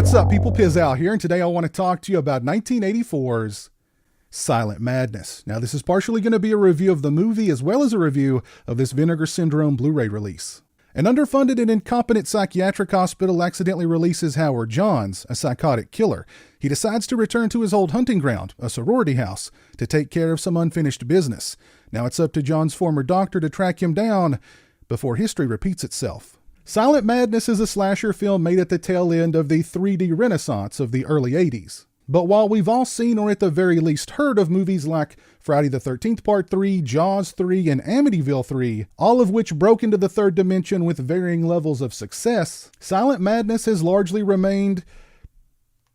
What's up, people? Pizowell here, and today I want to talk to you about 1984's Silent Madness. Now, this is partially going to be a review of the movie as well as a review of this Vinegar Syndrome Blu-ray release. An underfunded and incompetent psychiatric hospital accidentally releases Howard Johns, a psychotic killer. He decides to return to his old hunting ground, a sorority house, to take care of some unfinished business. Now it's up to John's former doctor to track him down before history repeats itself. Silent Madness is a slasher film made at the tail end of the 3D renaissance of the early 80s. But while we've all seen or at the very least heard of movies like Friday the 13th Part 3, Jaws 3, and Amityville 3, all of which broke into the third dimension with varying levels of success, Silent Madness has largely remained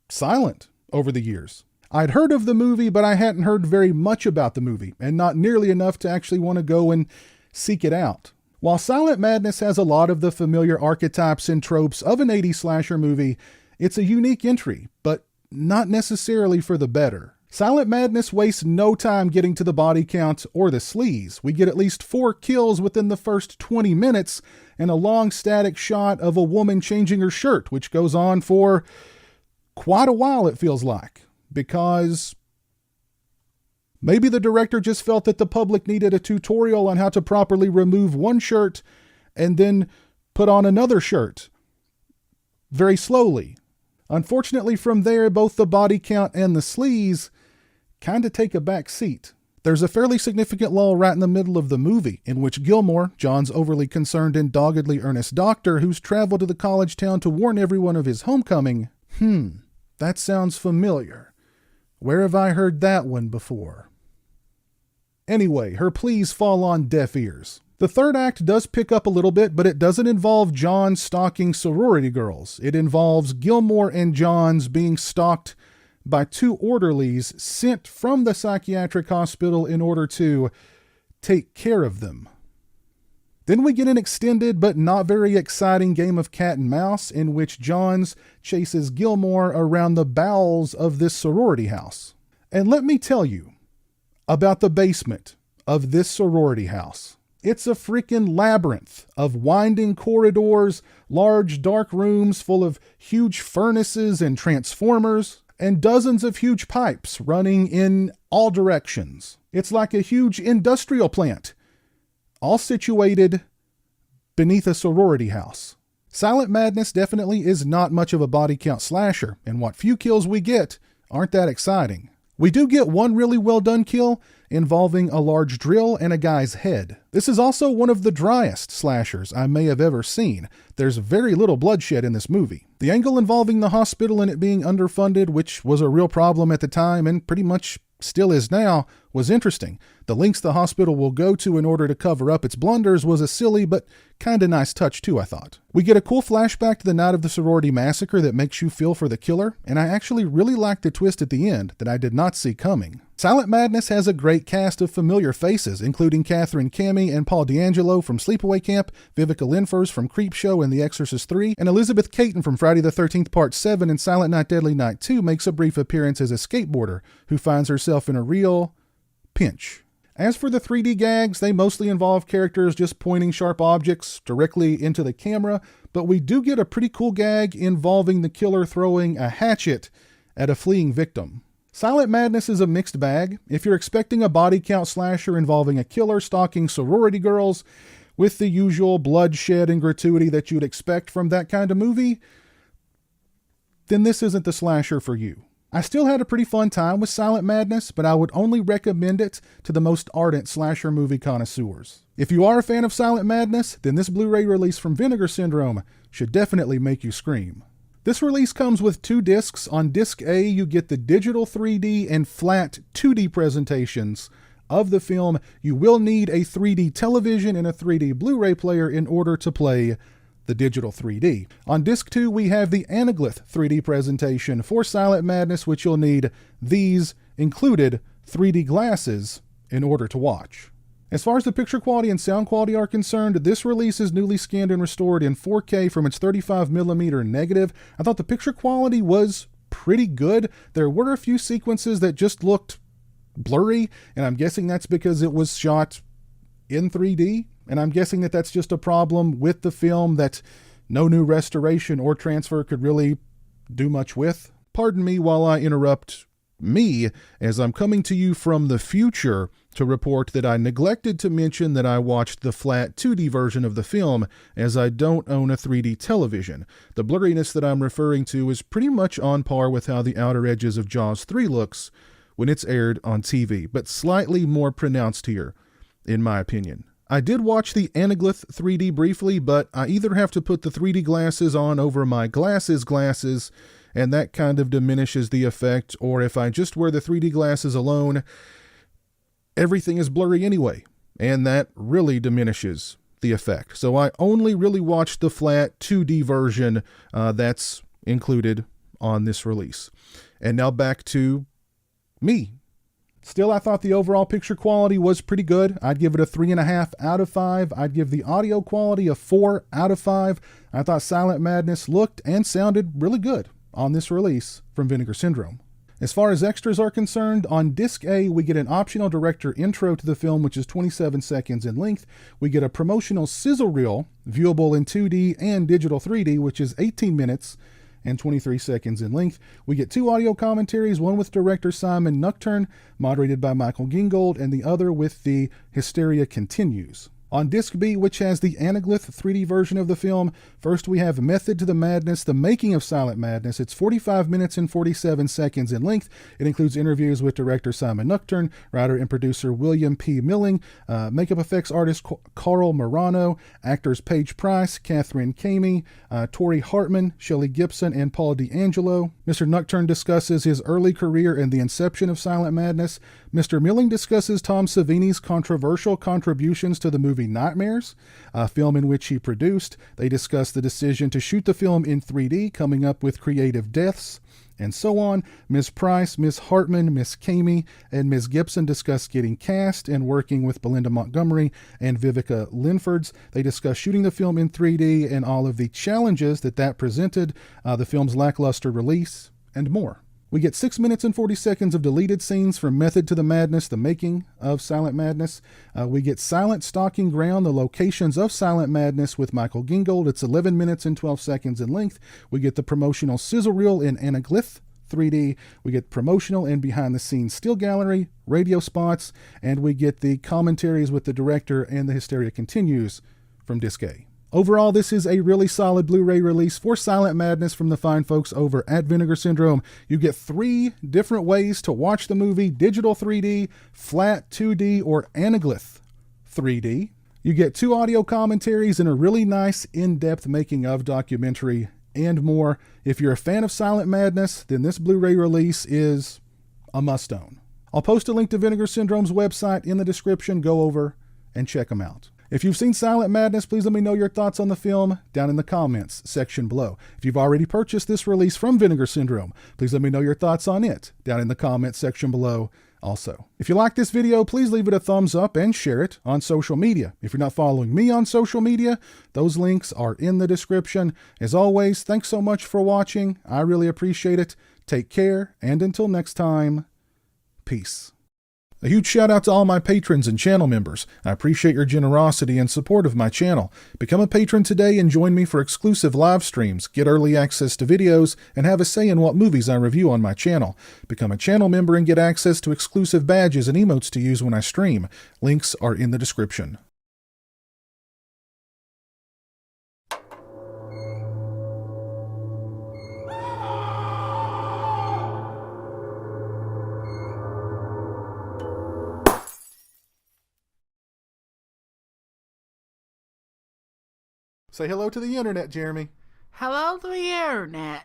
silent over the years. I'd heard of the movie, but I hadn't heard very much about the movie, and not nearly enough to actually want to go and seek it out. While Silent Madness has a lot of the familiar archetypes and tropes of an 80s slasher movie, it's a unique entry, but not necessarily for the better. Silent Madness wastes no time getting to the body count or the sleaze. We get at least 4 kills within the first 20 minutes and a long static shot of a woman changing her shirt, which goes on for quite a while, it feels like, because maybe the director just felt that the public needed a tutorial on how to properly remove one shirt and then put on another shirt very slowly. Unfortunately, from there, both the body count and the sleaze kind of take a back seat. There's a fairly significant lull right in the middle of the movie, in which Gilmore, John's overly concerned and doggedly earnest doctor who's traveled to the college town to warn everyone of his homecoming, that sounds familiar. Where have I heard that one before? Anyway, her pleas fall on deaf ears. The third act does pick up a little bit, but it doesn't involve John stalking sorority girls. It involves Gilmore and Johns being stalked by 2 orderlies sent from the psychiatric hospital in order to take care of them. Then we get an extended but not very exciting game of cat and mouse in which Johns chases Gilmore around the bowels of this sorority house. And let me tell you about the basement of this sorority house. It's a freaking labyrinth of winding corridors, large dark rooms full of huge furnaces and transformers, and dozens of huge pipes running in all directions. It's like a huge industrial plant, all situated beneath a sorority house. Silent Madness definitely is not much of a body count slasher, and what few kills we get aren't that exciting. We do get one really well done kill involving a large drill and a guy's head. This is also one of the driest slashers I may have ever seen. There's very little bloodshed in this movie. The angle involving the hospital and it being underfunded, which was a real problem at the time and pretty much still is now, was interesting. The lengths the hospital will go to in order to cover up its blunders was a silly but kinda nice touch too, I thought. We get a cool flashback to the night of the sorority massacre that makes you feel for the killer, and I actually really like the twist at the end that I did not see coming. Silent Madness has a great cast of familiar faces, including Catherine Cammey and Paul D'Angelo from Sleepaway Camp, Vivica Linfors from Creepshow and The Exorcist 3, and Elizabeth Caton from Friday the 13th Part 7 and Silent Night Deadly Night 2 makes a brief appearance as a skateboarder who finds herself in a real pinch. As for the 3D gags, they mostly involve characters just pointing sharp objects directly into the camera, but we do get a pretty cool gag involving the killer throwing a hatchet at a fleeing victim. Silent Madness is a mixed bag. If you're expecting a body count slasher involving a killer stalking sorority girls with the usual bloodshed and gratuity that you'd expect from that kind of movie, then this isn't the slasher for you. I still had a pretty fun time with Silent Madness, but I would only recommend it to the most ardent slasher movie connoisseurs. If you are a fan of Silent Madness, then this Blu-ray release from Vinegar Syndrome should definitely make you scream. This release comes with 2 discs. On disc A, you get the digital 3D and flat 2D presentations of the film. You will need a 3D television and a 3D Blu-ray player in order to play the digital 3D. On disc 2, we have the Anaglyph 3D presentation for Silent Madness, which you'll need these included 3D glasses in order to watch. As far as the picture quality and sound quality are concerned, this release is newly scanned and restored in 4K from its 35mm negative. I thought the picture quality was pretty good. There were a few sequences that just looked blurry, and I'm guessing that's because it was shot in 3D. And I'm guessing that that's just a problem with the film that no new restoration or transfer could really do much with. Pardon me while I interrupt me, as I'm coming to you from the future to report that I neglected to mention that I watched the flat 2D version of the film, as I don't own a 3D television. The blurriness that I'm referring to is pretty much on par with how the outer edges of Jaws 3 looks when it's aired on TV, but slightly more pronounced here, in my opinion. I did watch the Anaglyph 3D briefly, but I either have to put the 3D glasses on over my glasses, and that kind of diminishes the effect, or if I just wear the 3D glasses alone, everything is blurry anyway, and that really diminishes the effect. So I only really watched the flat 2D version that's included on this release. And now back to me. Still, I thought the overall picture quality was pretty good. I'd give it a 3.5 out of 5. I'd give the audio quality a 4 out of 5. I thought Silent Madness looked and sounded really good on this release from Vinegar Syndrome. As far as extras are concerned, on Disc A, we get an optional director intro to the film, which is 27 seconds in length. We get a promotional sizzle reel, viewable in 2D and digital 3D, which is 18 minutes and 23 seconds in length. We get 2 audio commentaries, one with director Simon Nocturne, moderated by Michael Gingold, and the other with the Hysteria Continues. On Disc B, which has the Anaglyph 3D version of the film, first we have Method to the Madness, the making of Silent Madness. It's 45 minutes and 47 seconds in length. It includes interviews with director Simon Nocturne, writer and producer William P. Milling, makeup effects artist Carl Morano, actors Paige Price, Catherine Kamey, Tori Hartman, Shelley Gibson, and Paul D'Angelo. Mr. Nocturne discusses his early career and the inception of Silent Madness. Mr. Milling discusses Tom Savini's controversial contributions to the movie Nightmares, a film in which he produced. They discuss the decision to shoot the film in 3D, coming up with creative deaths, and so on. Ms. Price, Ms. Hartman, Ms. Kamey, and Ms. Gibson discuss getting cast and working with Belinda Montgomery and Vivica Linfords. They discuss shooting the film in 3D and all of the challenges that presented, the film's lackluster release, and more. We get 6 minutes and 40 seconds of deleted scenes from Method to the Madness, the making of Silent Madness. We get Silent Stalking Ground, the locations of Silent Madness with Michael Gingold. It's 11 minutes and 12 seconds in length. We get the promotional sizzle reel in Anaglyph 3D. We get promotional and behind-the-scenes still gallery, radio spots, and we get the commentaries with the director and the Hysteria Continues from Disc A. Overall, this is a really solid Blu-ray release for Silent Madness from the fine folks over at Vinegar Syndrome. You get 3 different ways to watch the movie: digital 3D, flat 2D, or Anaglyph 3D. You get 2 audio commentaries and a really nice in-depth making of documentary and more. If you're a fan of Silent Madness, then this Blu-ray release is a must-own. I'll post a link to Vinegar Syndrome's website in the description. Go over and check them out. If you've seen Silent Madness, please let me know your thoughts on the film down in the comments section below. If you've already purchased this release from Vinegar Syndrome, please let me know your thoughts on it down in the comments section below also. If you like this video, please leave it a thumbs up and share it on social media. If you're not following me on social media, those links are in the description. As always, thanks so much for watching. I really appreciate it. Take care, and until next time, peace. A huge shout out to all my patrons and channel members. I appreciate your generosity and support of my channel. Become a patron today and join me for exclusive live streams, get early access to videos, and have a say in what movies I review on my channel. Become a channel member and get access to exclusive badges and emotes to use when I stream. Links are in the description. Say hello to the internet, Jeremy. Hello to the internet.